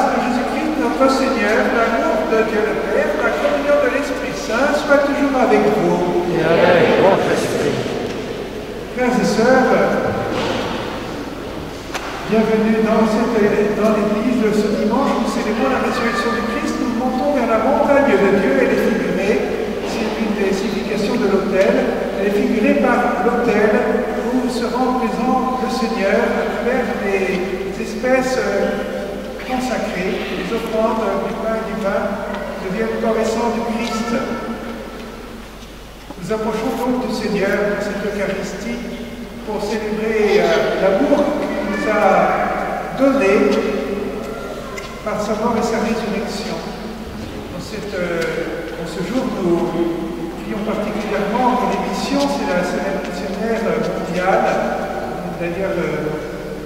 de Jésus-Christ, notre Seigneur, l'amour de Dieu le Père, la communion de l'Esprit Saint soit toujours avec vous. Et avec votre esprit. Frères et sœurs, bienvenue dans l'église de ce dimanche où nous célébrons la résurrection du Christ. Nous montons vers la montagne de Dieu. Elle est figurée, c'est une des significations de l'autel. Elle est figurée par l'autel où se rend présent le Seigneur à travers des espèces consacrées. Les offrandes du pain et du vin deviennent corps et sang du Christ. Nous approchons donc du Seigneur de cette Eucharistie pour célébrer l'amour qu'il nous a donné par sa mort et sa résurrection. En ce jour, nous prions particulièrement pour les missions, c'est la semaine missionnaire mondiale. D'ailleurs,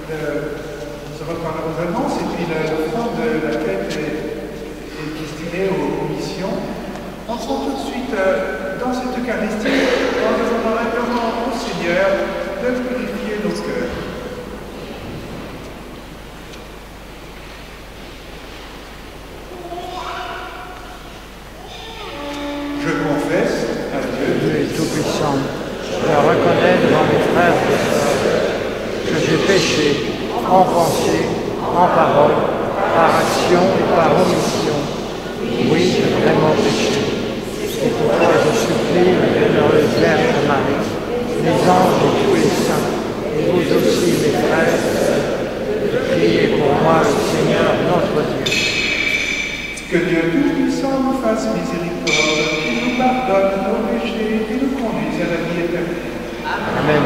nous en reparlerons vraiment, et puis l'offrande de laquelle est destinée aux missions. Entrons tout de suite dans cette Eucharistie en demandant simplement au Seigneur de purifier nos cœurs. Je confesse à Dieu, Dieu est tout-puissant. Je reconnais devant mes frères et sœurs que j'ai péché en pensée, en parole, par action et par omission. Oui, j'ai vraiment péché. C'est pourquoi je supplie la bienheureuse Vierge Marie, les anges et tous les saints, et vous aussi, mes frères et sœurs, de prier pour moi le Seigneur notre Dieu. que Dieu Tout-Puissant nous fasse miséricorde, qu'il nous pardonne nos péchés et nous conduise à la vie éternelle. Amen.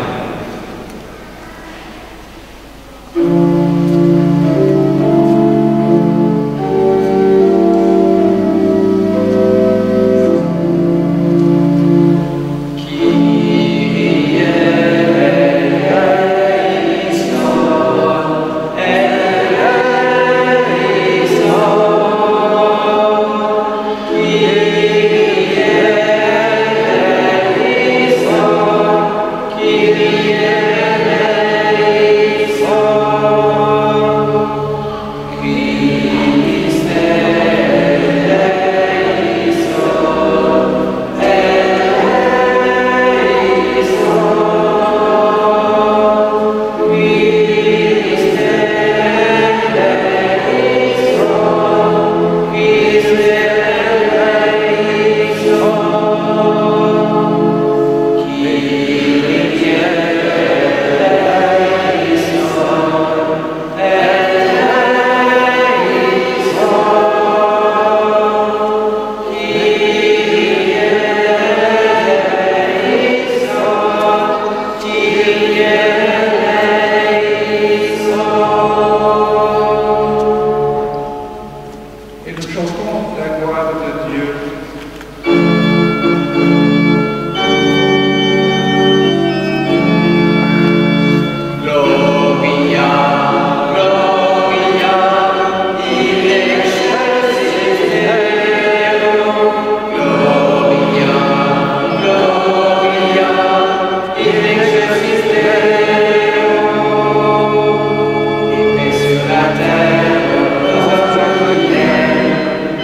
Sur la terre,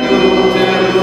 nous te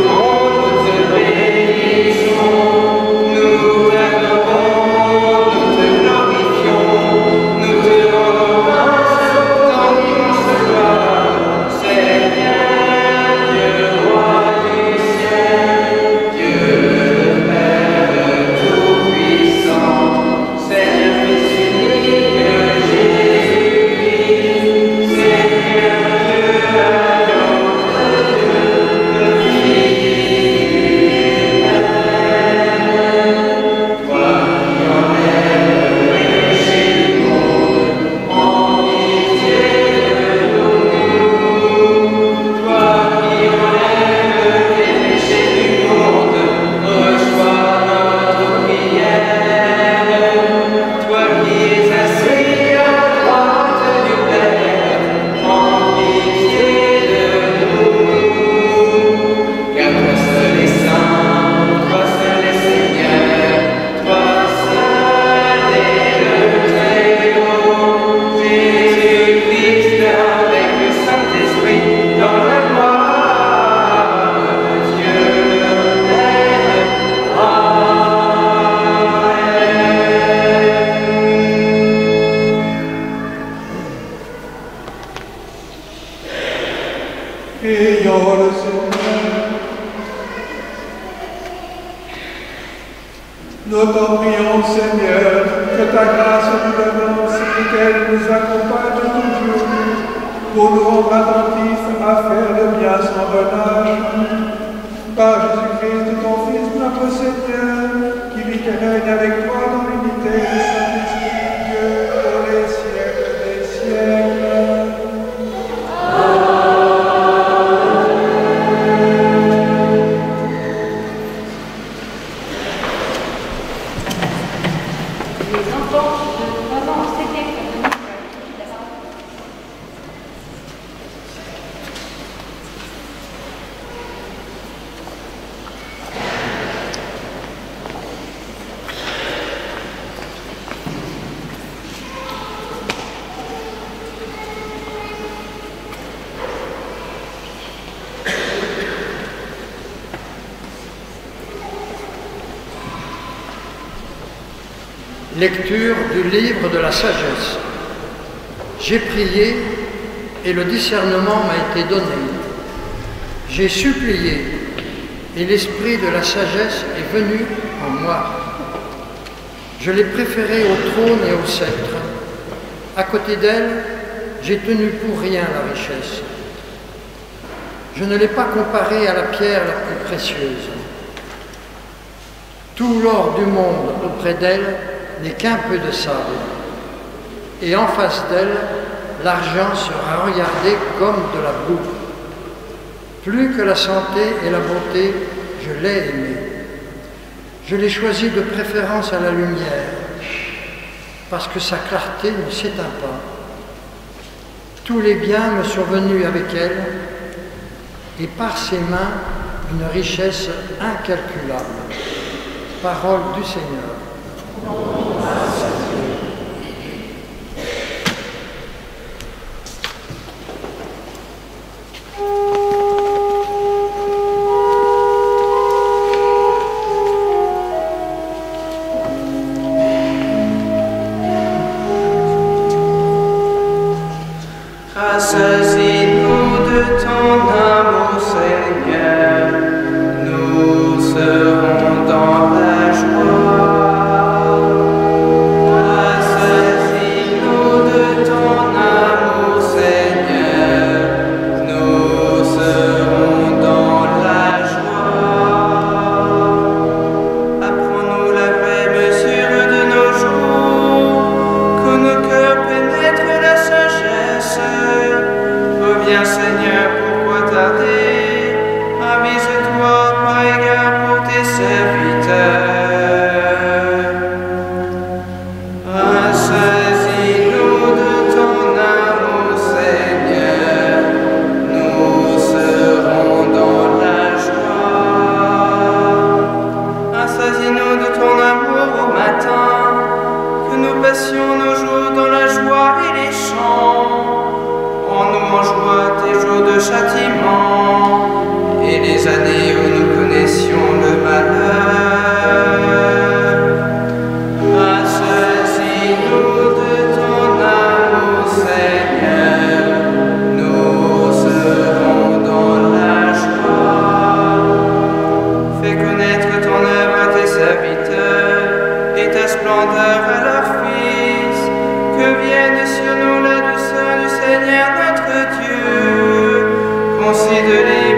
Prions le Seigneur. Nous t'en prions, Seigneur, que ta grâce nous donne, et qu'elle nous accompagne toujours, pour nous rendre attentifs à faire le bien sans relâche. Par Jésus-Christ, ton Fils, notre Seigneur, qui vit et règne avec toi dans l'unité du Saint-Esprit, Dieu, pour les siècles des siècles. Les enfants de 3 ans au CT Lecture du livre de la sagesse. J'ai prié et le discernement m'a été donné. J'ai supplié et l'esprit de la sagesse est venu en moi. Je l'ai préférée au trône et au sceptre. À côté d'elle, j'ai tenu pour rien la richesse. Je ne l'ai pas comparée à la pierre la plus précieuse. Tout l'or du monde auprès d'elle n'est qu'un peu de sable. Et en face d'elle, l'argent sera regardé comme de la boue. Plus que la santé et la beauté, je l'ai aimée. Je l'ai choisie de préférence à la lumière, parce que sa clarté ne s'éteint pas. Tous les biens me sont venus avec elle, et par ses mains, une richesse incalculable. Parole du Seigneur. Rassasie-nous de ton amour, Seigneur, nous serons dans la joie. Rassasie-nous de ton amour, Seigneur, nous serons dans la joie. Apprends-nous la vraie mesure de nos jours, que nos cœurs pénètrent la sagesse. Reviens, Seigneur, pourquoi tarder? Avise-toi par égard pour tes serviteurs. Rassasie-nous de ton amour, Seigneur, nous serons dans la joie. Rassasie-nous de ton amour au matin, que nous passions nos jours dans la joie et les chants. Rends-nous en joie tes jours de châtiment et les années où nous connaissions le malheur. Rassasie-nous de ton amour, Seigneur, nous serons dans la joie. Fais connaître ton œuvre à tes serviteurs et ta splendeur à leurs fils, que vienne sur nous la douceur du Seigneur notre Dieu. Considérez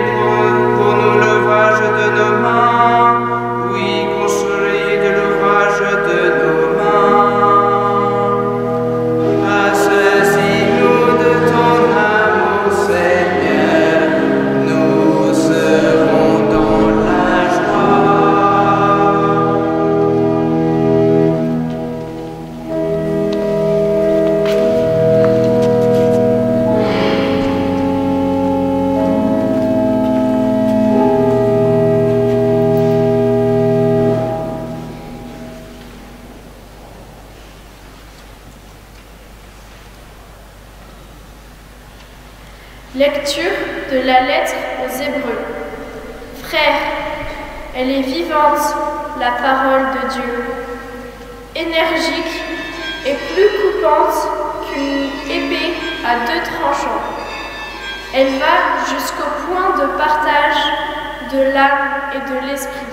pour nous l'ouvrage de nos mains, oui, consolez de l'ouvrage de nos mains. Rassasie-nous de ton amour, Seigneur, nous serons dans la joie. Lecture de la lettre aux Hébreux. Frères, elle est vivante, la parole de Dieu, énergique et plus coupante qu'une épée à 2 tranchants. Elle va jusqu'au point de partage de l'âme et de l'esprit,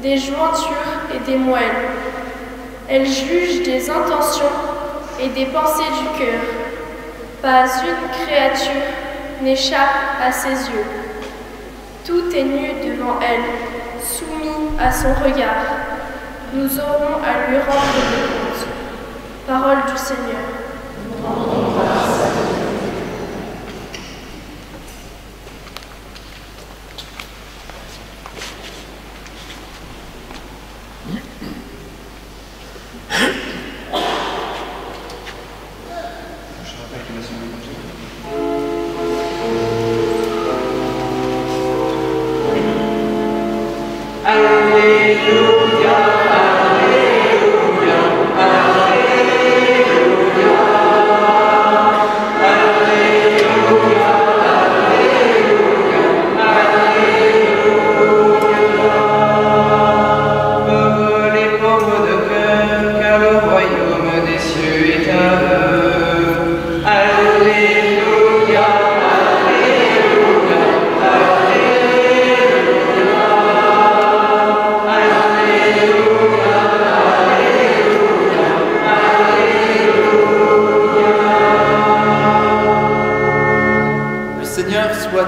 des jointures et des moelles. Elle juge des intentions et des pensées du cœur. Pas une créature n'échappe à ses yeux. Tout est nu devant elle, soumis à son regard. Nous aurons à lui rendre des comptes. Parole du Seigneur.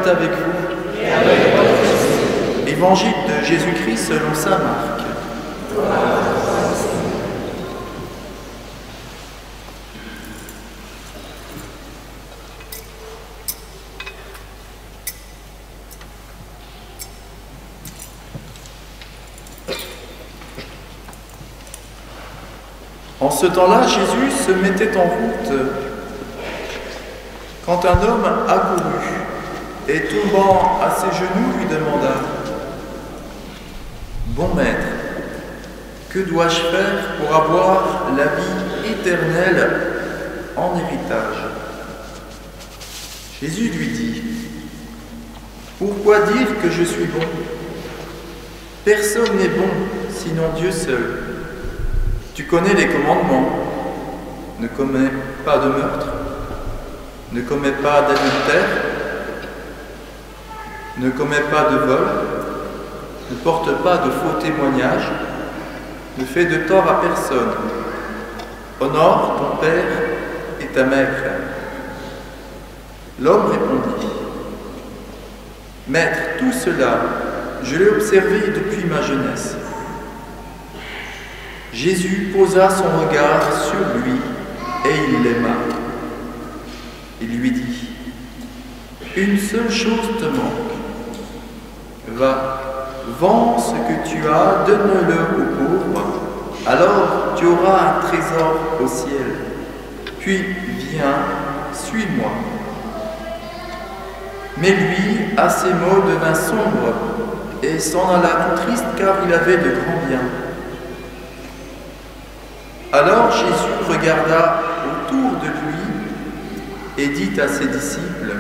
Avec vous. Évangile de Jésus-Christ selon saint Marc. En ce temps-là, Jésus se mettait en route quand un homme accourut et tombant à ses genoux lui demanda « Bon maître, que dois-je faire pour avoir la vie éternelle en héritage ?» Jésus lui dit « Pourquoi dire que je suis bon? Personne n'est bon sinon Dieu seul. Tu connais les commandements. Ne commets pas de meurtre, ne commets pas d'adultère, ne commets pas de vol, ne porte pas de faux témoignages, ne fais de tort à personne, honore ton père et ta mère. » L'homme répondit « Maître, tout cela, je l'ai observé depuis ma jeunesse. » Jésus posa son regard sur lui et il l'aima. Il lui dit « Une seule chose te manque. Va, vends ce que tu as, donne-le aux pauvres, alors tu auras un trésor au ciel. Puis viens, suis-moi. » Mais lui, à ces mots, devint sombre et s'en alla tout triste car il avait de grands biens. Alors Jésus regarda autour de lui et dit à ses disciples :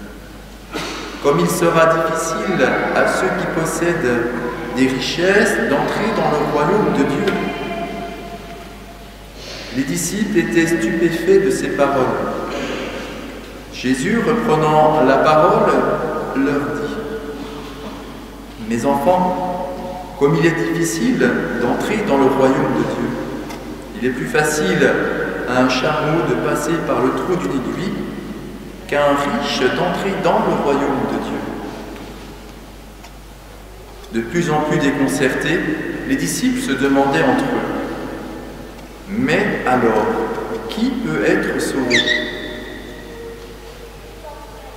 « Comme il sera difficile à ceux qui possèdent des richesses d'entrer dans le royaume de Dieu. » Les disciples étaient stupéfaits de ces paroles. Jésus, reprenant la parole, leur dit : « Mes enfants, comme il est difficile d'entrer dans le royaume de Dieu, il est plus facile à un chameau de passer par le trou d'une aiguille qu'à un riche d'entrer dans le royaume de Dieu. » De plus en plus déconcertés, les disciples se demandaient entre eux : « Mais alors, qui peut être sauvé ?»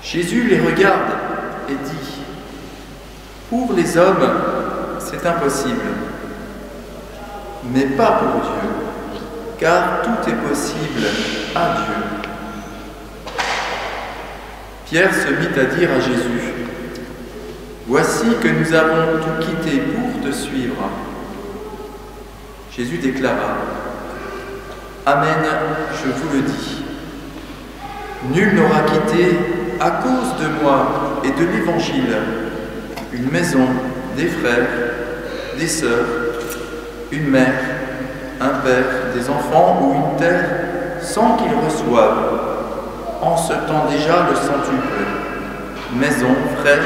Jésus les regarde et dit : « Pour les hommes, c'est impossible, mais pas pour Dieu, car tout est possible à Dieu. » Pierre se mit à dire à Jésus : « Voici que nous avons tout quitté pour te suivre. » Jésus déclara : « Amen, je vous le dis. Nul n'aura quitté, à cause de moi et de l'Évangile, une maison, des frères, des sœurs, une mère, un père, des enfants ou une terre, sans qu'il reçoive en ce temps déjà le centuple, maison, frères,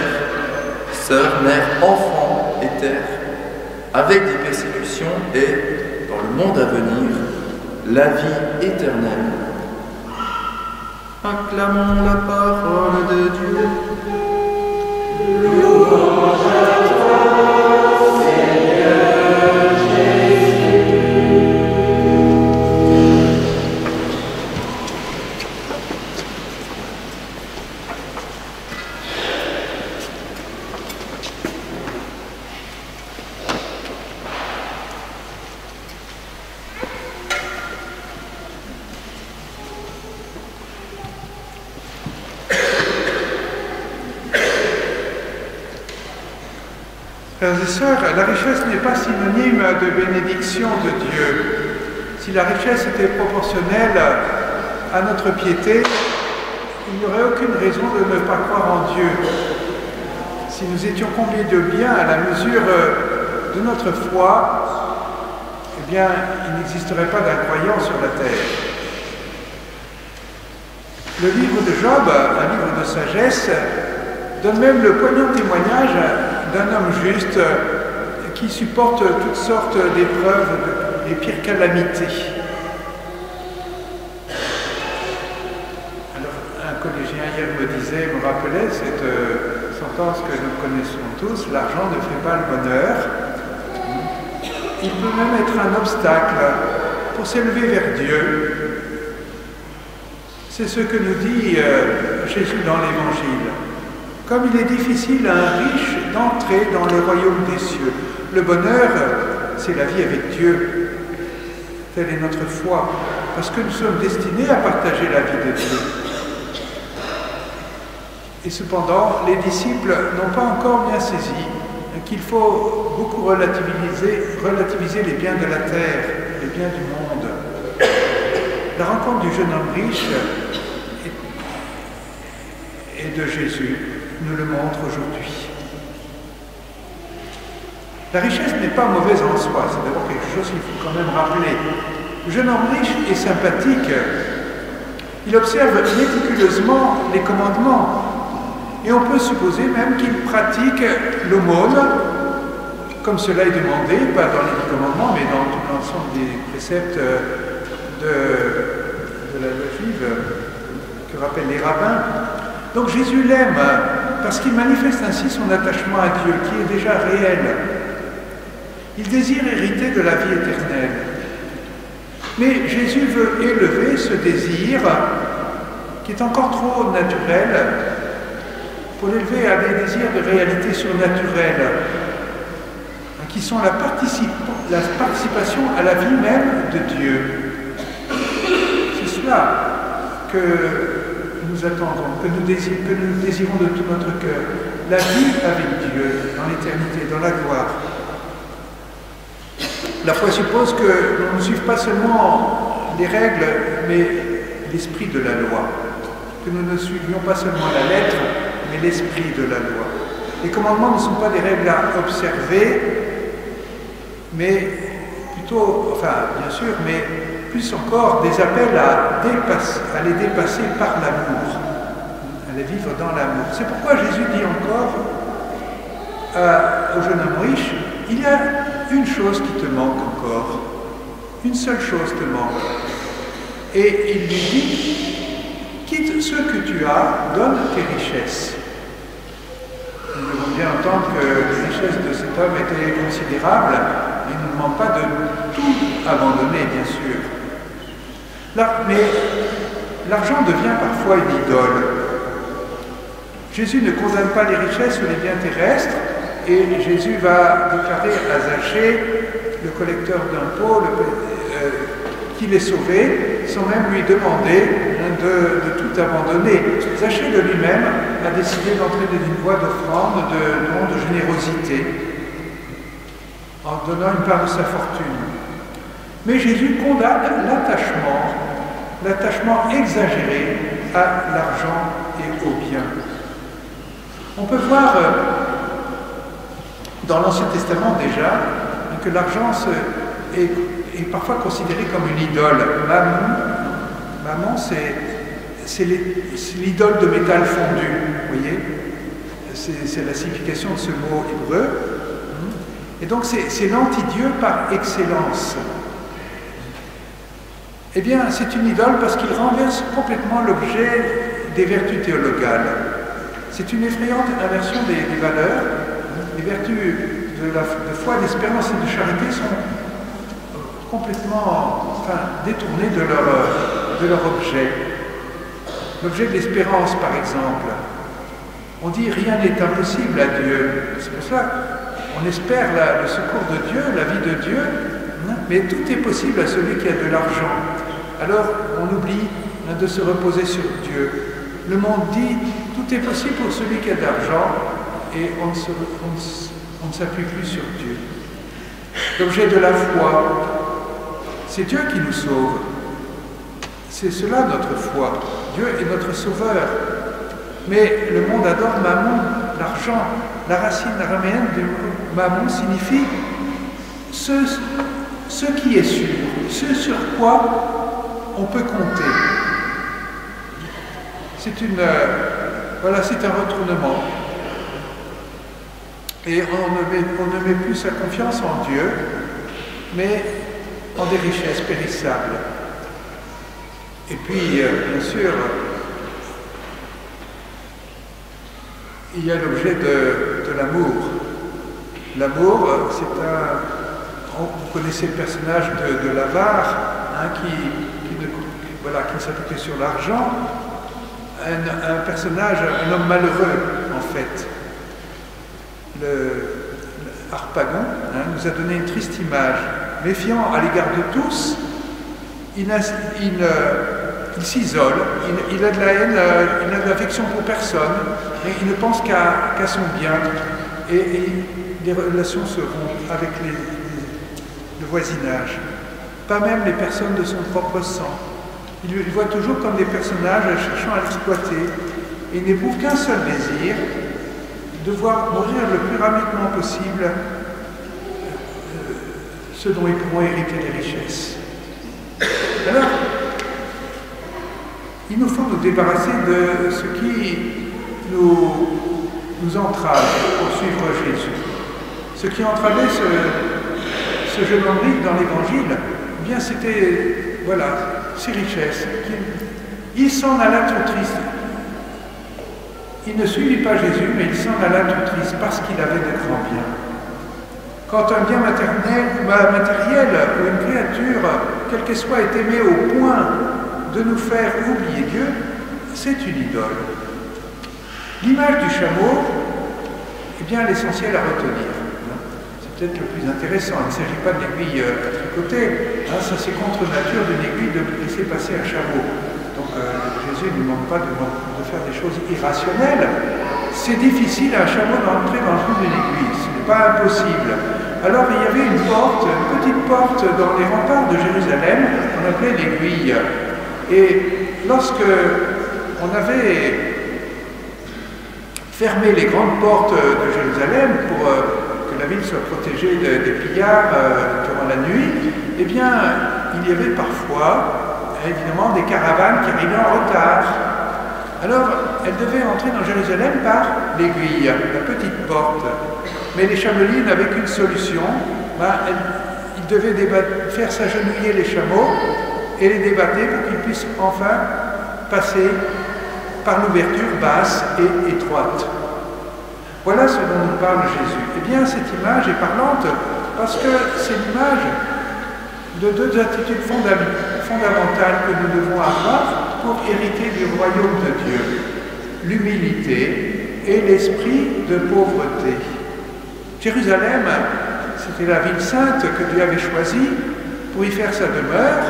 sœurs, mères, enfants et terre, avec des persécutions et, dans le monde à venir, la vie éternelle. Acclamons la parole de Dieu. Louange à toi, Seigneur Jésus. Frères et sœurs, la richesse n'est pas synonyme de bénédiction de Dieu. Si la richesse était proportionnelle à notre piété, il n'y aurait aucune raison de ne pas croire en Dieu. Si nous étions comblés de biens à la mesure de notre foi, eh bien, il n'existerait pas d'incroyants sur la terre. Le livre de Job, un livre de sagesse, donne même le poignant témoignage d'un homme juste qui supporte toutes sortes d'épreuves, les pires calamités. Alors, un collégien hier me rappelait cette sentence que nous connaissons tous: l'argent ne fait pas le bonheur. Il peut même être un obstacle pour s'élever vers Dieu. C'est ce que nous dit Jésus dans l'Évangile. Comme il est difficile à un riche d'entrer dans le royaume des cieux. Le bonheur, c'est la vie avec Dieu. Telle est notre foi, parce que nous sommes destinés à partager la vie de Dieu. Et cependant, les disciples n'ont pas encore bien saisi qu'il faut beaucoup relativiser les biens de la terre, les biens du monde. La rencontre du jeune homme riche et de Jésus nous le montre aujourd'hui. La richesse n'est pas mauvaise en soi, c'est d'abord quelque chose qu'il faut quand même rappeler. Le jeune homme riche est sympathique, il observe méticuleusement les commandements, et on peut supposer même qu'il pratique l'aumône, comme cela est demandé, pas dans les 10 commandements, mais dans tout l'ensemble des préceptes de la loi juive que rappellent les rabbins. Donc Jésus l'aime parce qu'il manifeste ainsi son attachement à Dieu, qui est déjà réel. Il désire hériter de la vie éternelle. Mais Jésus veut élever ce désir, qui est encore trop naturel, pour l'élever à des désirs de réalité surnaturelle, qui sont la participation à la vie même de Dieu. C'est cela que nous attendons, que nous désirons de tout notre cœur. La vie avec Dieu, dans l'éternité, dans la gloire. La foi suppose que l'on ne suive pas seulement les règles, mais l'esprit de la loi. Que nous ne suivions pas seulement la lettre, mais l'esprit de la loi. Les commandements ne sont pas des règles à observer, mais plutôt, enfin, bien sûr, mais plus encore des appels à les dépasser par l'amour, à les vivre dans l'amour. C'est pourquoi Jésus dit encore au jeune homme riche: il y a une chose qui te manque encore, une seule chose te manque. Et il lui dit: quitte ce que tu as, donne tes richesses. Nous devons bien entendre que les richesses de cet homme étaient considérables, mais il ne demande pas de tout abandonner, bien sûr. Mais l'argent devient parfois une idole. Jésus ne condamne pas les richesses ou les biens terrestres, et Jésus va déclarer à Zachée, le collecteur d'impôts, qu'il est sauvé, sans même lui demander de tout abandonner. Zachée de lui-même a décidé d'entrer dans une voie d'offrande, de don, de générosité, en donnant une part de sa fortune. Mais Jésus condamne l'attachement exagéré à l'argent et aux biens. On peut voir dans l'Ancien Testament déjà que l'argent est parfois considéré comme une idole. Mammon, c'est c'est l'idole de métal fondu, vous voyez? C'est la signification de ce mot hébreu. Et donc c'est l'anti-Dieu par excellence. Eh bien, c'est une idole parce qu'il renverse complètement l'objet des vertus théologales. C'est une effrayante inversion des valeurs. Les vertus de foi, d'espérance et de charité sont complètement détournées de leur objet. L'objet de l'espérance, par exemple. On dit rien n'est impossible à Dieu. C'est pour ça qu'on espère le secours de Dieu, la vie de Dieu, mais tout est possible à celui qui a de l'argent. Alors on oublie de se reposer sur Dieu. Le monde dit tout est possible pour celui qui a de l'argent et on ne s'appuie plus sur Dieu. L'objet de la foi, c'est Dieu qui nous sauve. C'est cela notre foi. Dieu est notre sauveur. Mais le monde adore Mammon, l'argent. La racine araméenne de Mammon signifie ce qui est sûr, ce sur quoi on peut compter. C'est un retournement. Et on ne met plus sa confiance en Dieu, mais en des richesses périssables. Et puis, bien sûr, il y a l'objet de l'amour. L'amour, vous connaissez le personnage de l'avare, qui ne s'appliquait sur l'argent. Un personnage, un homme malheureux, en fait. Harpagon nous a donné une triste image. Méfiant à l'égard de tous, il s'isole, il a de la haine, il n'a d'affection pour personne, et il ne pense qu'à son bien, et les relations se rompent avec le voisinage, pas même les personnes de son propre sang. Il les voit toujours comme des personnages cherchant à l'exploiter, et il n'éprouve qu'un seul désir, de voir mourir le plus rapidement possible ceux dont ils pourront hériter les richesses. Alors, il nous faut nous débarrasser de ce qui nous entrave pour suivre Jésus. Ce qui entravait ce jeune homme riche dans l'Évangile, eh bien c'était, ses richesses. Il s'en alla tout triste. Il ne suivit pas Jésus, mais il s'en alla tout triste parce qu'il avait de grands biens. Quand un bien matériel ou une créature, quelle qu'elle soit, est aimée au point de nous faire oublier Dieu, c'est une idole. L'image du chameau est bien l'essentiel à retenir. C'est peut-être le plus intéressant. Il ne s'agit pas de l'aiguille à tricoter. Ça, c'est contre nature d'une aiguille de laisser passer un chameau. Donc Jésus ne demande pas de faire des choses irrationnelles. C'est difficile à un chameau d'entrer dans le trou d'une aiguille. Ce n'est pas impossible. Alors il y avait une petite porte dans les remparts de Jérusalem, qu'on appelait l'aiguille. Et lorsque on avait fermé les grandes portes de Jérusalem pour que la ville soit protégée des pillards durant la nuit, eh bien, il y avait parfois, évidemment, des caravanes qui arrivaient en retard. Alors, elles devaient entrer dans Jérusalem par l'aiguille, la petite porte. Mais les chameliers n'avaient qu'une solution. Ils devaient faire s'agenouiller les chameaux et les débattre pour qu'ils puissent enfin passer par l'ouverture basse et étroite. Voilà ce dont nous parle Jésus. Eh bien, cette image est parlante parce que c'est l'image de deux attitudes fondamentales que nous devons avoir pour hériter du royaume de Dieu. L'humilité et l'esprit de pauvreté. Jérusalem, c'était la ville sainte que Dieu avait choisie pour y faire sa demeure.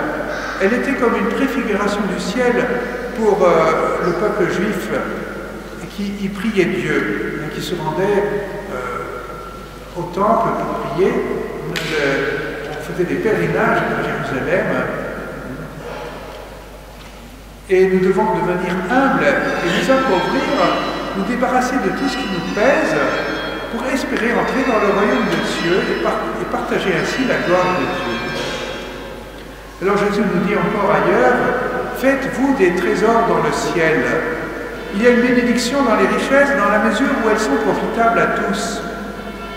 Elle était comme une préfiguration du ciel pour le peuple juif qui y priait Dieu, qui se rendait au temple pour prier. On faisait des pèlerinages à Jérusalem. Et nous devons devenir humbles et nous appauvrir, nous débarrasser de tout ce qui nous pèse pour espérer entrer dans le royaume de Dieu et partager ainsi la gloire de Dieu. Alors Jésus nous dit encore ailleurs, faites-vous des trésors dans le ciel. Il y a une bénédiction dans les richesses dans la mesure où elles sont profitables à tous.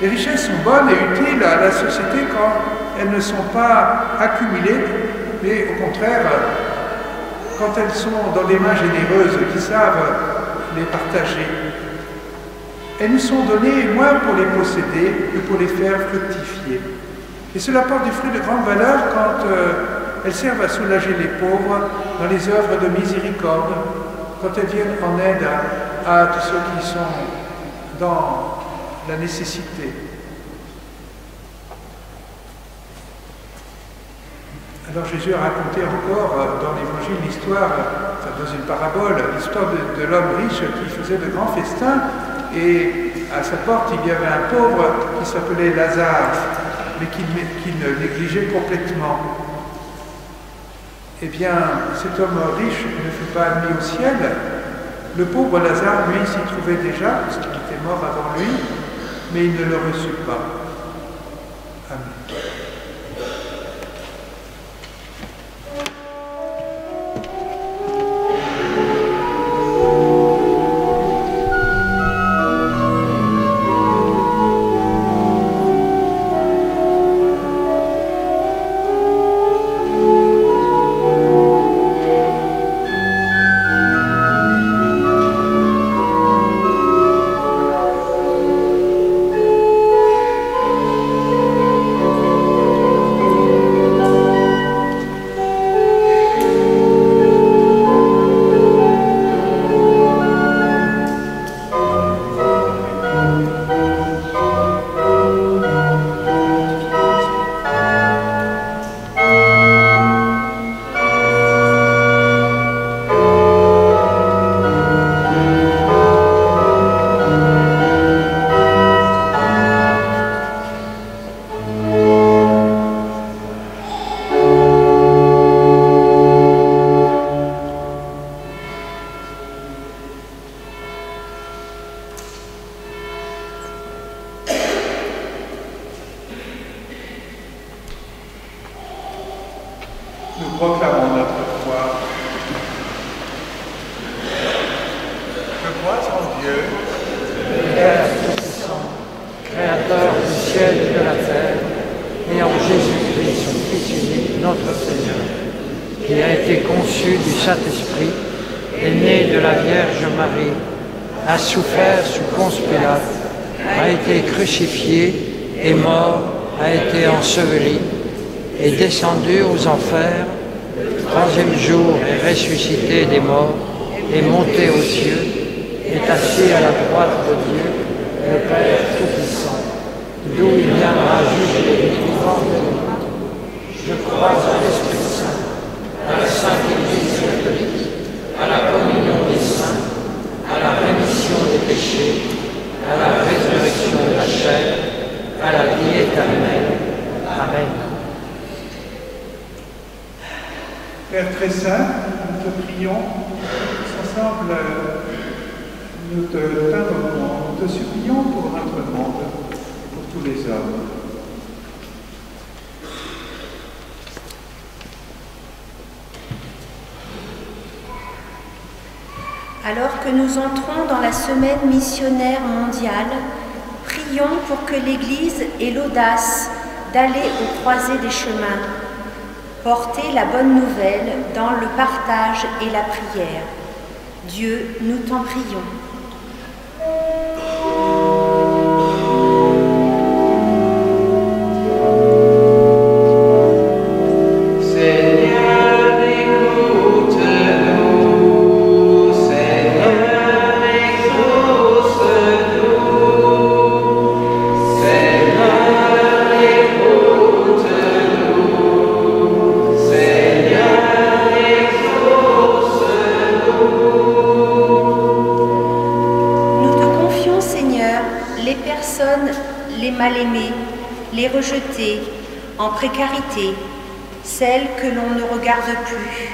Les richesses sont bonnes et utiles à la société quand elles ne sont pas accumulées, mais au contraire, quand elles sont dans des mains généreuses qui savent les partager. Elles nous sont données moins pour les posséder que pour les faire fructifier. Et cela porte du fruit de grande valeur quand elles servent à soulager les pauvres dans les œuvres de miséricorde, quand elles viennent en aide à tous ceux qui sont dans la nécessité. Alors Jésus a raconté encore dans l'Évangile l'histoire, dans une parabole, l'histoire de l'homme riche qui faisait de grands festins, et à sa porte il y avait un pauvre qui s'appelait Lazare, mais qu'il négligeait complètement. Eh bien, cet homme riche ne fut pas admis au ciel. Le pauvre Lazare, lui, s'y trouvait déjà, parce qu'il était mort avant lui, mais il ne le reçut pas. Amen. Nous proclamons notre foi. Je crois en Dieu, Père Tout-Puissant, Créateur du ciel et de la terre, et en Jésus-Christ, son Fils unique, notre Seigneur, qui a été conçu du Saint-Esprit, est né de la Vierge Marie, a souffert sous Ponce Pilate, a été crucifié, est mort, a été enseveli, est descendu aux enfers, le troisième jour est ressuscité des morts, est monté aux cieux, est assis à la droite de Dieu, le Père Tout-Puissant, d'où il viendra juger les vivants et les morts. Je crois à l'Esprit Saint, à la Sainte Église catholique, à la communion des saints, à la rémission des péchés, à la résurrection de la chair, à la vie éternelle. Amen. Père très saint, nous te prions, tous ensemble, nous te t'invoquons, nous te supplions pour notre monde, pour tous les hommes. Alors que nous entrons dans la semaine missionnaire mondiale, prions pour que l'Église ait l'audace d'aller aux croisées des chemins, porter la bonne nouvelle dans le partage et la prière. Dieu, nous t'en prions. Les mal-aimées, les rejetées, en précarité, celles que l'on ne regarde plus,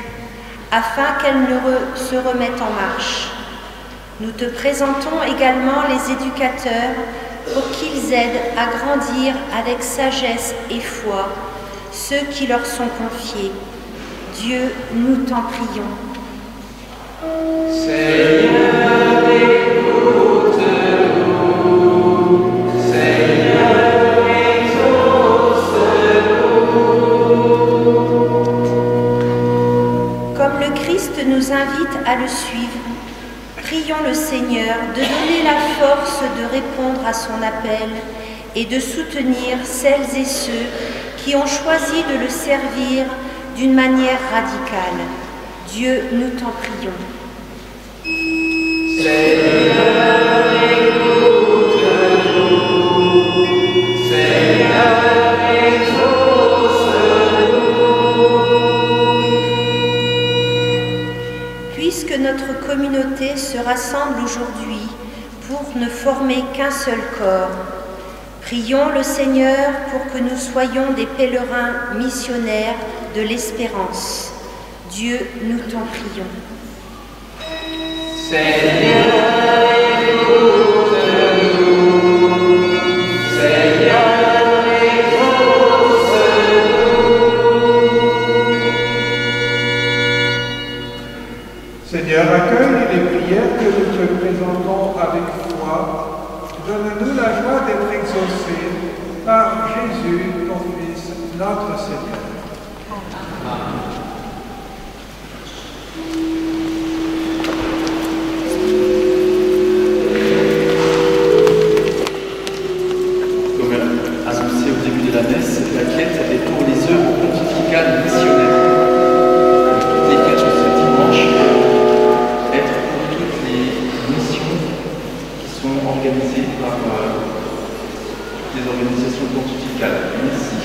afin qu'elles se remettent en marche. Nous te présentons également les éducateurs pour qu'ils aident à grandir avec sagesse et foi ceux qui leur sont confiés. Dieu, nous t'en prions. Seigneur, écoute-nous. Seigneur, exauce-nous. Comme le Christ nous invite à le suivre, prions le Seigneur de donner la force de répondre à son appel et de soutenir celles et ceux qui ont choisi de le servir d'une manière radicale. Dieu, nous t'en prions. Seigneur, écoute-nous. Seigneur, exauce-nous. Puisque notre communauté se rassemble aujourd'hui pour ne former qu'un seul corps, prions le Seigneur pour que nous soyons des pèlerins missionnaires de l'espérance. Dieu, nous t'en prions. Seigneur, écoute-nous. Seigneur, exauce-nous. Seigneur, accueille les prières que nous te présentons avec foi. Donne-nous la joie d'être exaucés par Jésus, ton Fils, notre Seigneur. Comme annoncé au début de la messe, cette plaquette est pour les œuvres pontificales missionnaires. Toutes les fêtes de ce dimanche être pour toutes les missions qui sont organisées par des organisations pontificales. Merci.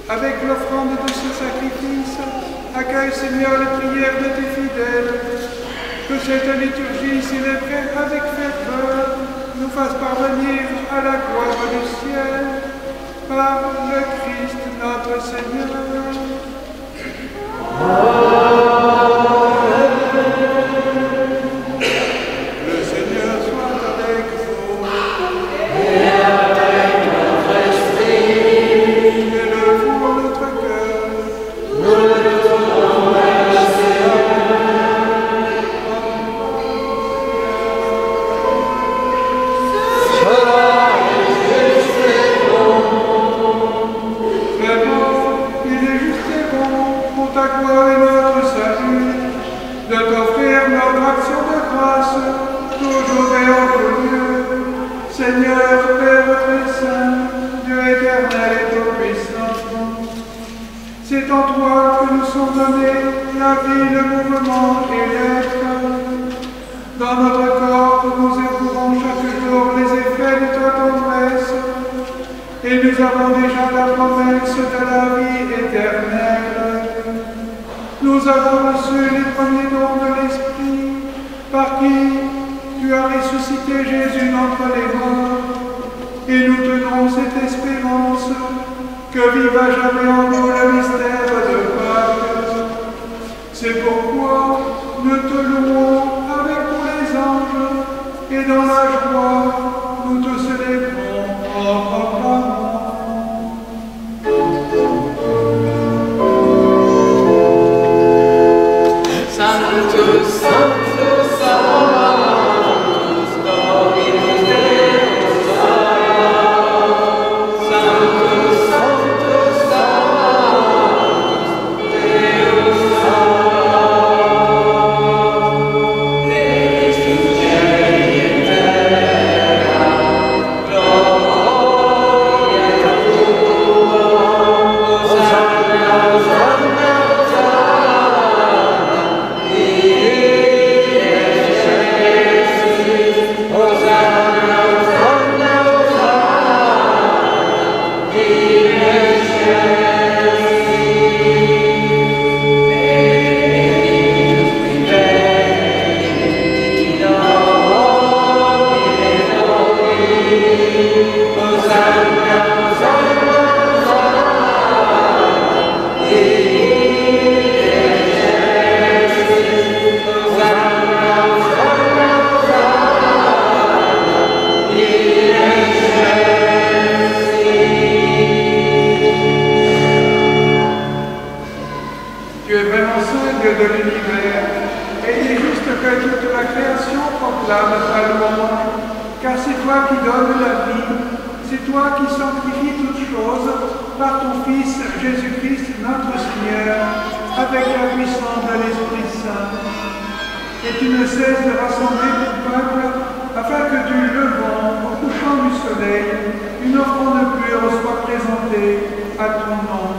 avec l'offrande de ce sacrifice, accueille, Seigneur, les prières de tes fidèles. Que cette liturgie célébrée avec ferveur nous fasse parvenir à la gloire du ciel par le Christ notre Seigneur. Le Seigneur soit avec vous. Et avec notre esprit. Élevons notre cœur. Nous le tournons vers le Seigneur. Ta gloire et notre salut, de t'offrir notre action de grâce, toujours et en tout lieu. Seigneur, Père très saint, Dieu éternel et tout-puissant, c'est en toi que nous sont donnés la vie, le mouvement et l'être. Dans notre corps, nous éprouvons chaque jour les effets de ta tendresse, et nous avons déjà la promesse de la vie éternelle. Nous avons reçu les premiers dons de l'Esprit, par qui tu as ressuscité Jésus d'entre les morts, et nous tenons cette espérance que vive à jamais en nous le mystère de Pâques. C'est pourquoi nous te louons avec tous les anges, et dans la joie, nous te célébrons en proclamant. Sanctus, Sanctus, Sanctus, Dominus Deus, Sanctus, Sanctus, Sanctus, Deus, Deus in cieli et terra, gloria tua, Hosanna, Hosanna, de l'univers, et il est juste que toute la création proclame ta louange, car c'est toi qui donnes la vie, c'est toi qui sanctifies toutes choses par ton Fils Jésus-Christ notre Seigneur, avec la puissance de l'Esprit Saint. Et tu ne cesses de rassembler ton peuple, afin que du levant au couchant du soleil, une offrande pure soit présentée à ton nom.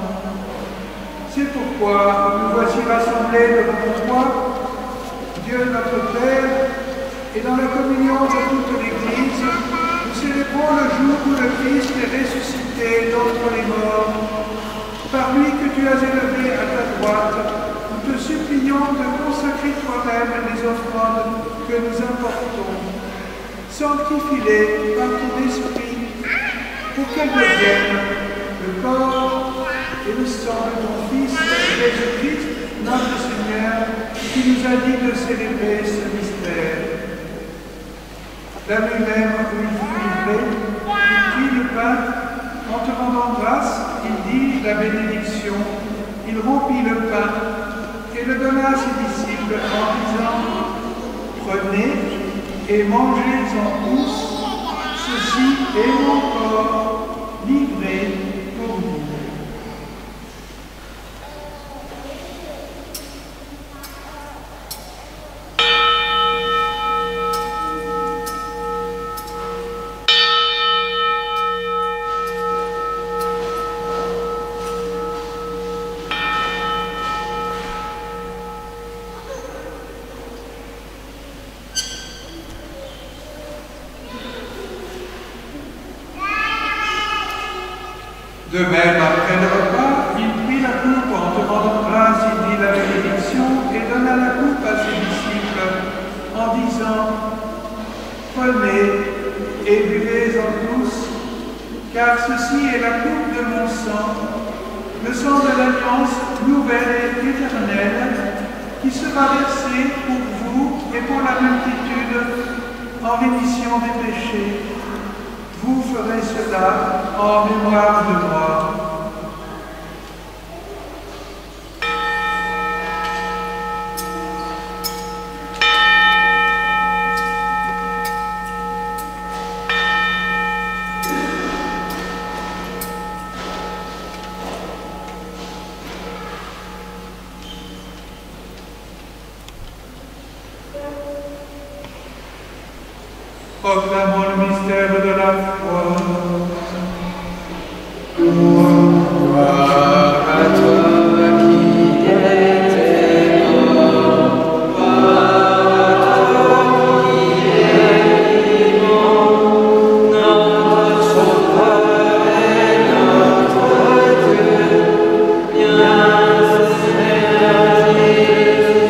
C'est pourquoi nous voici rassemblés devant toi, Dieu notre Père, et dans la communion de toute l'Église, nous célébrons le jour où le Christ est ressuscité d'entre les morts. Par lui que tu as élevé à ta droite, nous te supplions de consacrer toi-même les offrandes que nous apportons. Sanctifie-les par ton esprit, pour qu'elles deviennent le corps et le sang de ton Fils, Jésus-Christ, notre Seigneur, qui nous a dit de célébrer ce mystère. La nuit même où il fut livré, il prit le pain, en te rendant grâce, il dit la bénédiction, il rompit le pain et le donna à ses disciples en disant « Prenez et mangez-en tous, ceci est mon corps livré pour vous. » De même, après le repas, il prit la coupe en te rendant grâce, il dit la bénédiction et donna la coupe à ses disciples en disant: Prenez et buvez-en tous, car ceci est la coupe de mon sang, le sang de l'alliance nouvelle et éternelle, qui sera versé pour vous et pour la multitude en rémission des péchés. Vous ferez cela en mémoire de moi. Proclamons le mystère de la foi. Gloire à toi qui étais mort, gloire à toi qui es vivant, notre Sauveur et notre Dieu, bien Seigneur Jésus.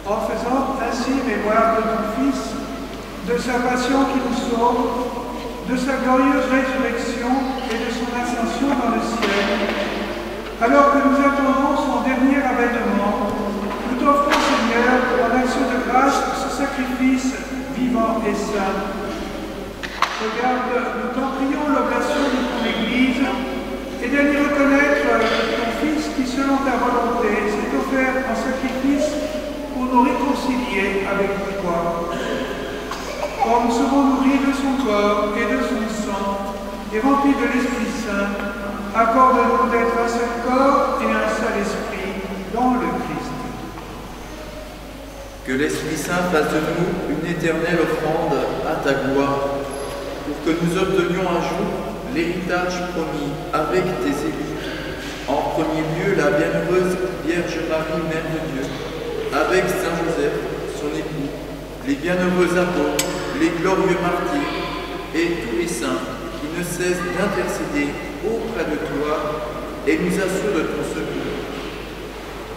En faisant ainsi mémoire de ton Fils, de sa passion qui nous sauve, de sa glorieuse résurrection et de son ascension dans le ciel, alors que nous attendons son dernier avènement, nous t'offrons, Seigneur, en action de grâce, ce sacrifice vivant et saint. Regarde, nous t'en prions l'oblation de ton Église et d'y reconnaître ton Fils qui, selon ta volonté, s'est offert en sacrifice pour nous réconcilier avec toi. Or nous serons nourris de son corps et de son sang, et remplis de l'Esprit Saint, accorde-nous d'être un seul corps et un seul esprit dans le Christ. Que l'Esprit Saint fasse de nous une éternelle offrande à ta gloire, pour que nous obtenions un jour l'héritage promis avec tes élus. En premier lieu, la bienheureuse Vierge Marie, Mère de Dieu, avec Saint Joseph, son époux, les bienheureux apôtres, les glorieux martyrs et tous les saints qui ne cessent d'intercéder auprès de toi et nous assurent de ton secours.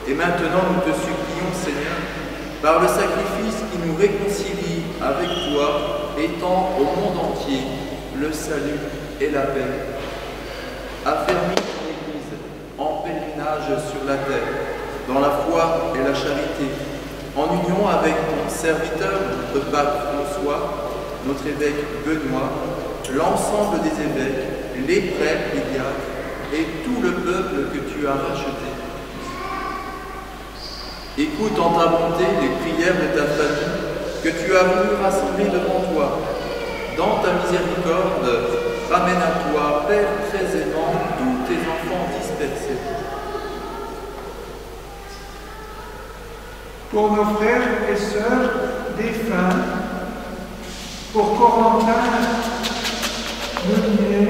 Et maintenant, nous te supplions, Seigneur, par le sacrifice qui nous réconcilie avec toi, étends au monde entier le salut et la paix. Affermis ton Église en pèlerinage sur la terre, dans la foi et la charité, en union avec ton serviteur, notre pape François, notre évêque Benoît, l'ensemble des évêques, les prêtres, les diacres et tout le peuple que tu as racheté. Écoute en ta bonté les prières de ta famille que tu as voulu rassembler devant toi. Dans ta miséricorde, ramène à toi, Père très aimant, tous tes enfants dispersés. Pour nos frères et sœurs défunts, pour Corentin Meusner,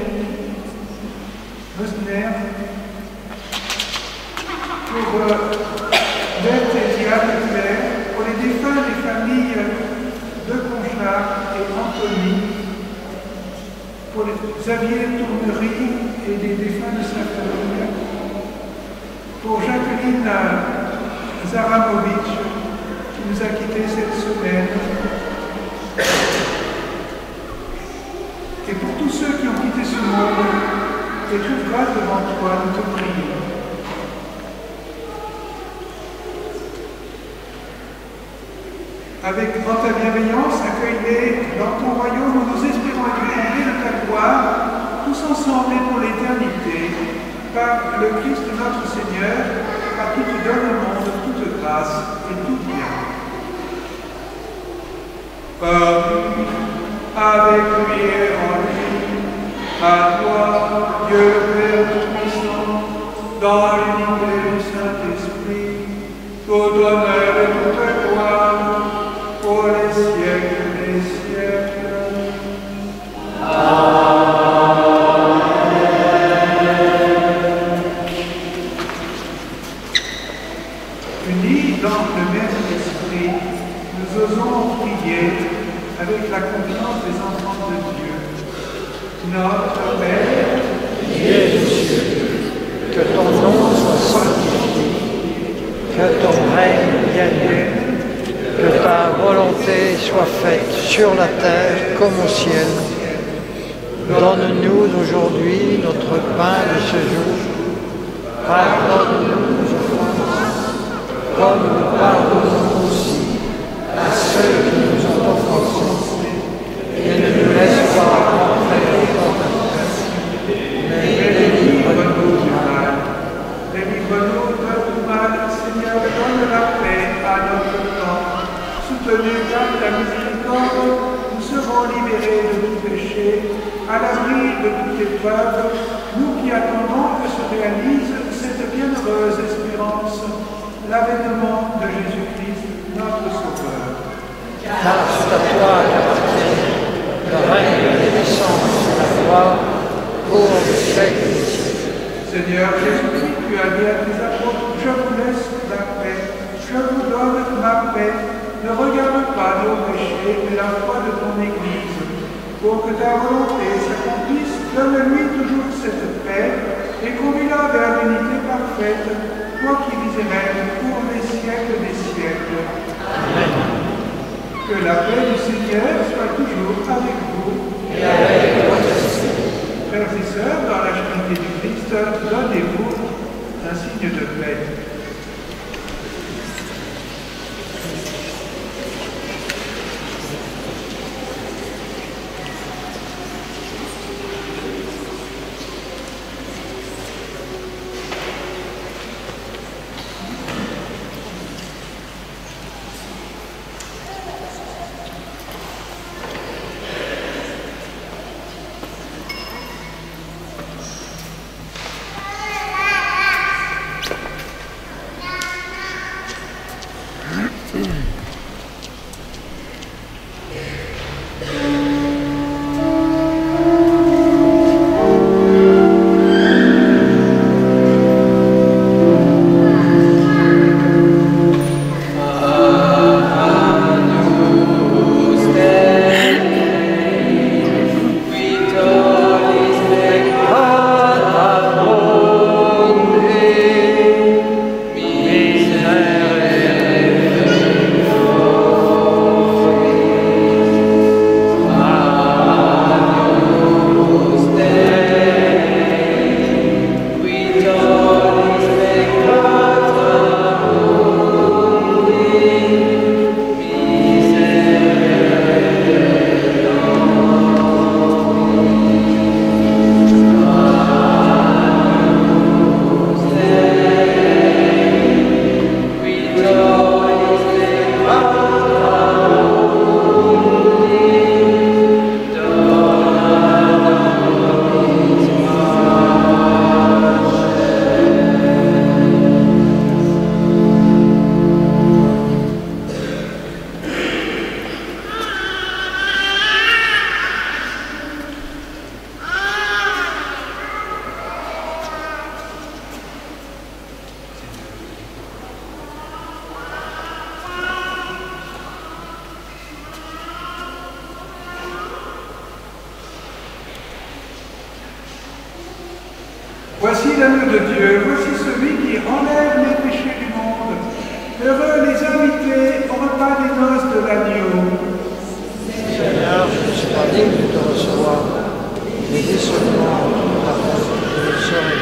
pour Beth et Diane Claire, pour les défunts des familles de Conchard et Anthony, pour les Xavier Tournerie et les défunts de Saint-Famille, pour Jacqueline Zaramovic, qui nous a quittés cette semaine, et pour tous ceux qui ont quitté ce monde et trouvent grâce devant toi, nous te prions. Avec en ta bienveillance, accueille-les dans ton royaume où nous espérons être comblés de ta gloire, tous ensemble et pour l'éternité, par le Christ notre Seigneur, à qui tu donnes au monde toute grâce et tout bien. Par lui, avec lui et en lui, à toi, Dieu le Père Tout-Puissant, dans l'unité du Saint-Esprit, tout honneur et toute gloire, pour les siècles des siècles. Amen. Unis dans le même esprit, nous osons prier avec la confiance des enfants de Dieu. Notre Père, qui es aux cieux, que ton nom soit sanctifié, que ton règne vienne, que ta volonté soit faite sur la terre comme au ciel. Donne-nous aujourd'hui notre pain de ce jour. Pardonne-nous nos offenses, comme nous pardonnons aussi à ceux qui nous ont offensés. Et ne nous laisse pas entrer en tentation, mais délivre-nous du mal. Délivre-nous de tout mal, Seigneur, donne la paix à notre temps. Soutenus par ta miséricorde, nous serons libérés de tout péché, à l'abri de toute épreuve, nous qui attendons que se réalise cette bienheureuse espérance, l'avènement de Jésus-Christ, notre Sauveur. Car c'est à toi qu'appartient le règne, la puissance et la gloire pour le siècle des siècles. Seigneur Jésus-Christ, tu as dit à tes apôtres, je vous laisse la paix, je vous donne ma paix. Ne regarde pas nos péchés, mais la foi de ton Église. Pour que ta volonté s'accomplisse, donne-lui toujours cette paix et conduis-la vers l'unité parfaite, toi qui vis et règnes pour les siècles des siècles. Amen. Que la paix du Seigneur soit toujours avec vous. Et avec votre esprit. Frères et sœurs, dans la charité du Christ, donnez-vous un signe de paix. Voici l'agneau de Dieu, voici celui qui enlève les péchés du monde. Heureux les invités au repas des noces de l'agneau. Seigneur, je ne suis pas digne de te recevoir, mais dis seulement ta parole, je le serai.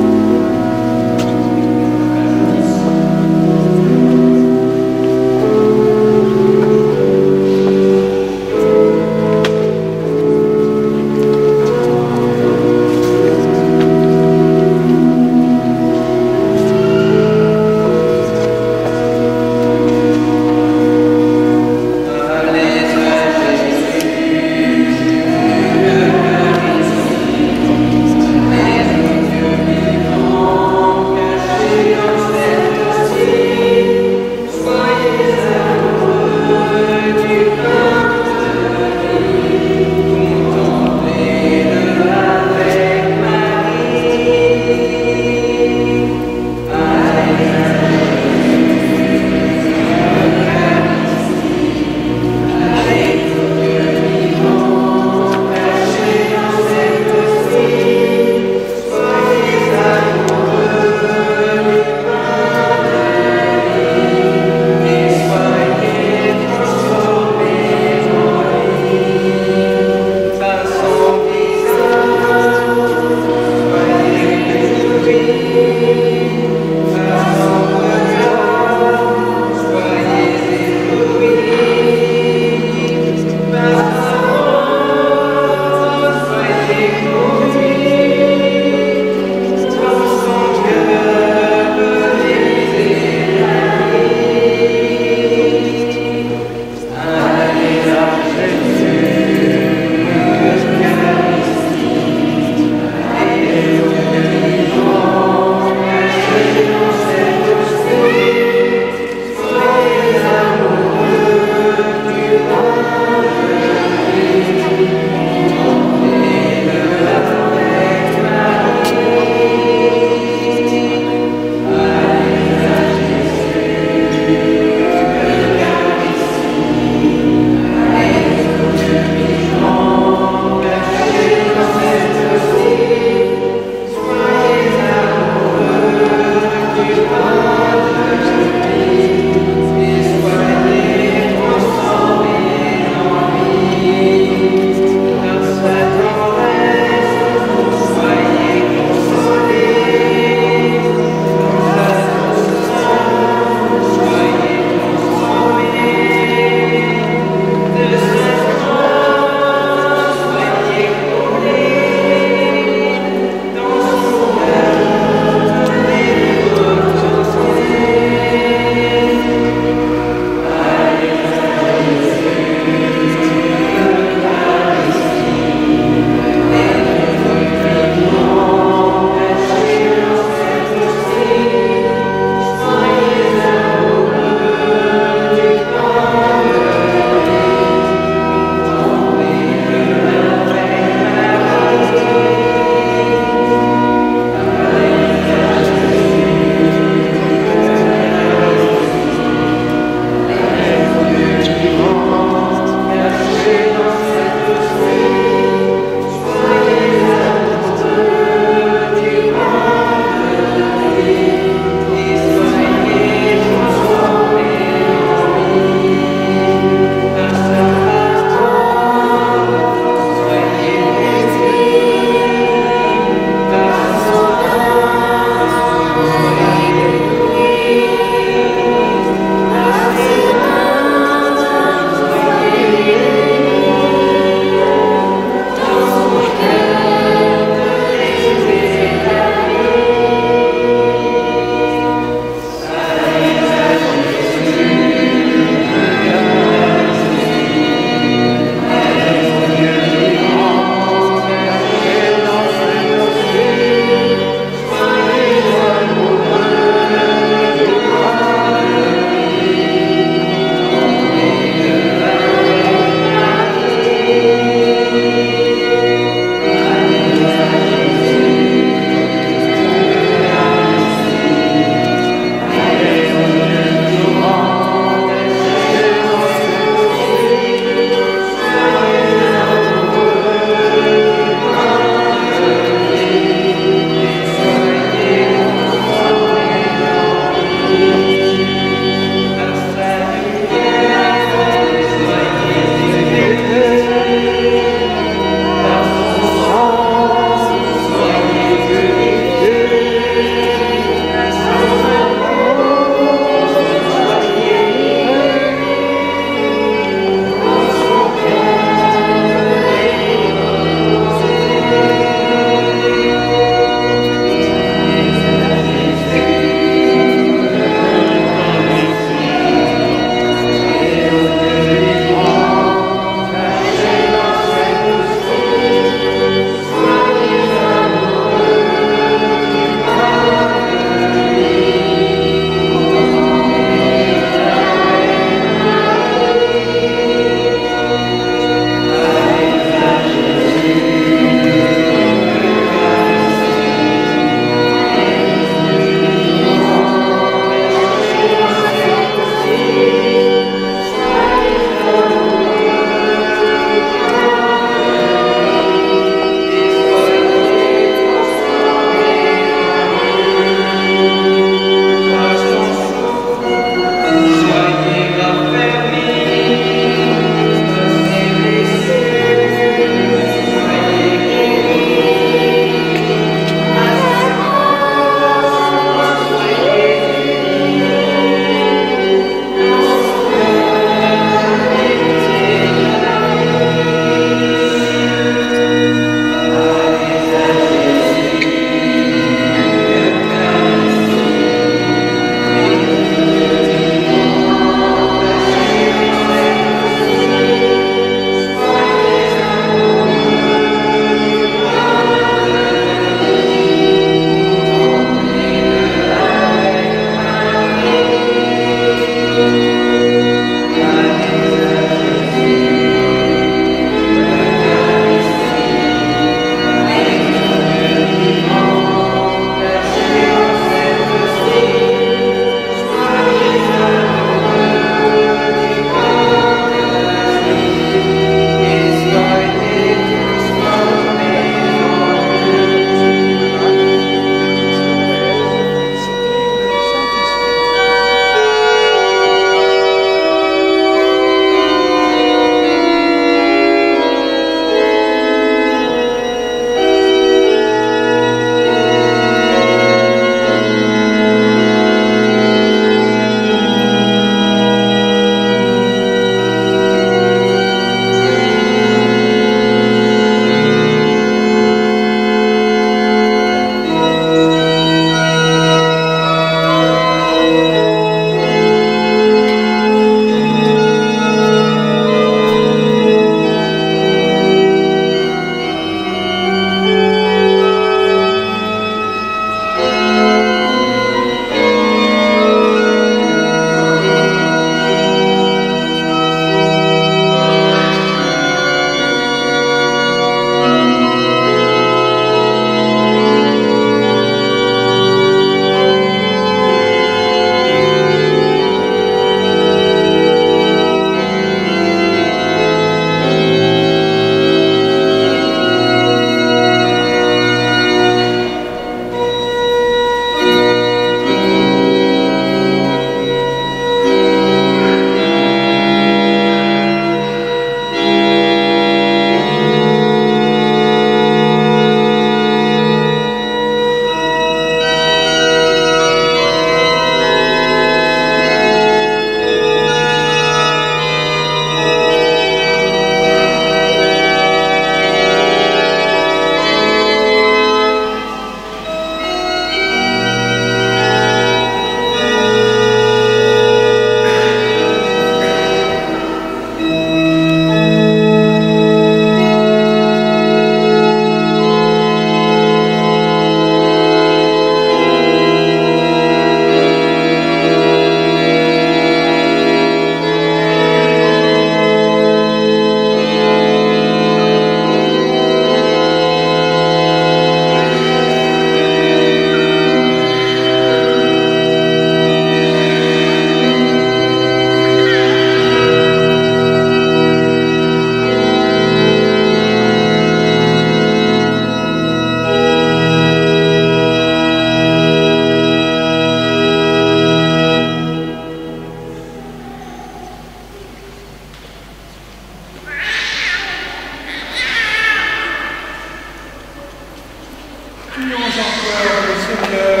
Prions encore le Seigneur.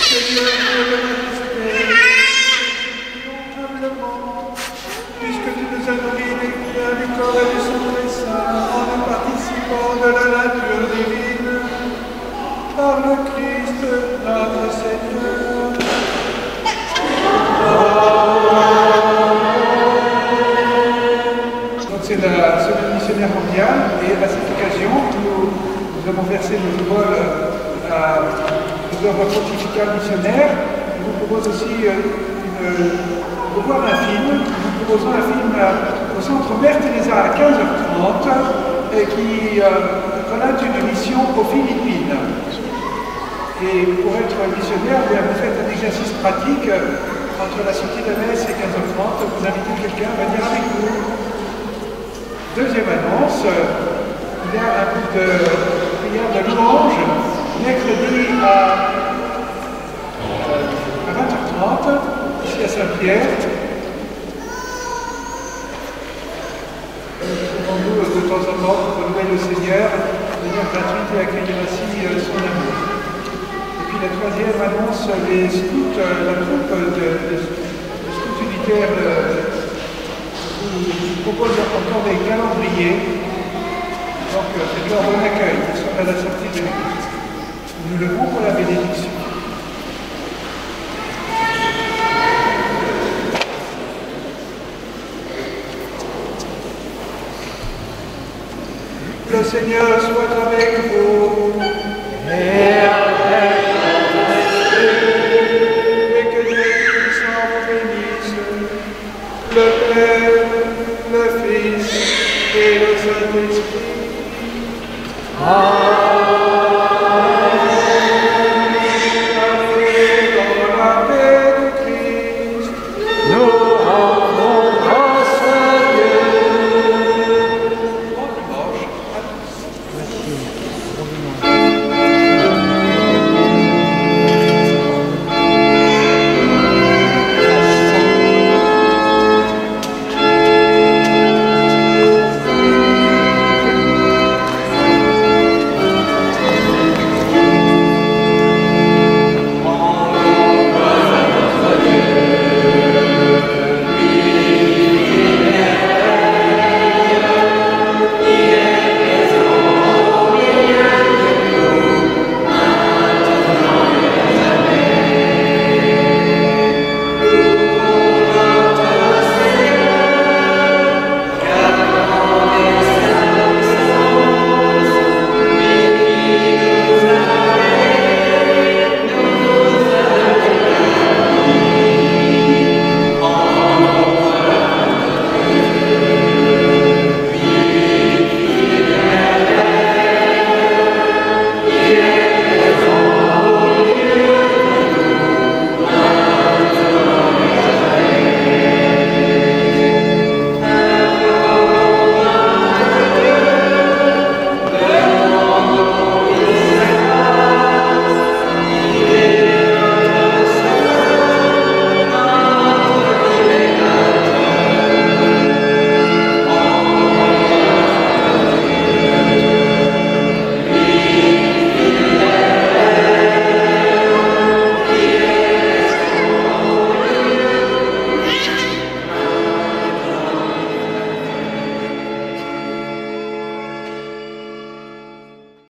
Seigneur, Dieu de majesté, prions humblement, puisque tu nous as nourris des biens du corps et du sang des saints, en nous participant de la nature divine, par le Christ notre Seigneur. Donc c'est la semaine missionnaire mondiale, et à cette occasion, nous avons versé nos vols à l'œuvre pontificale missionnaire. Je vous propose aussi de voir un film. Nous proposons un film au centre Mère Teresa à 15h30 et qui relate une mission aux Philippines. Et pour être missionnaire, vous faites un exercice pratique entre la sortie de la messe et 15h30. Vous invitez quelqu'un à venir avec vous. Deuxième annonce, il y a un groupe de prière de louange mercredi à 20h30, ici à Saint-Pierre. Trouvons-nous de temps en temps pour louer le Seigneur, de manière gratuite et accueillir ainsi son amour. Et puis la troisième annonce, les scouts, la troupe de scouts unitaires vous propose encore des calendriers. Donc c'est leur bon accueil, ils sont à la sortie de l'église. Nous levons pour la bénédiction. Le Seigneur soit avec vous. Et avec votre esprit. Et que Dieu Tout-Puissant vous bénisse, le Père, le Fils et le Saint-Esprit. Amen.